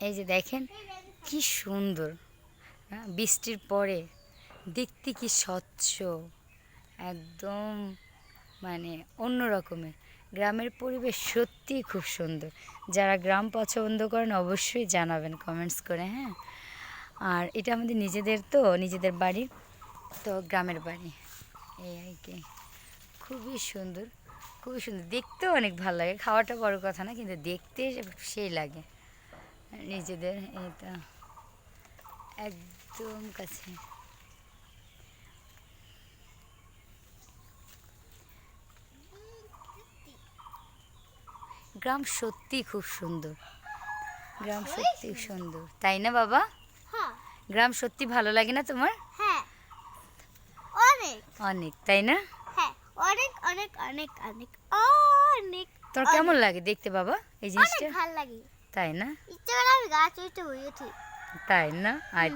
এই যে দেখেন কি সুন্দর, বৃষ্টির পরে দেখতে কি স্বচ্ছ, একদম মানে অন্য রকমের। গ্রামের পরিবেশ সত্যিই খুব সুন্দর। যারা গ্রাম পছন্দ করেন অবশ্যই জানাবেন কমেন্টস করে, হ্যাঁ। আর এটা আমাদের নিজেদের, তো নিজেদের বাড়ি, তো গ্রামের বাড়ি, এই আর কি। খুবই সুন্দর, খুবই সুন্দর, দেখতেও অনেক ভালো লাগে। খাওয়াটা বড় কথা না, কিন্তু দেখতে সেই লাগে নিজেদের। এটা একদম কাছে। গ্রাম সত্যি খুব সুন্দর, গ্রাম সত্যি সুন্দর, তাই না বাবা? হ্যাঁ গ্রাম সত্যি ভালো লাগে না তোমার? হ্যাঁ অনেক অনেক, তাই না? হ্যাঁ অনেক অনেক অনেক অনেক অনেক তোর কেমন লাগে দেখতে বাবা এই জিনিসটা? ভালো লাগে। তাই না? ইচ্ছে করে আমি গাছ উঠতে বলেছি। তাই না? আর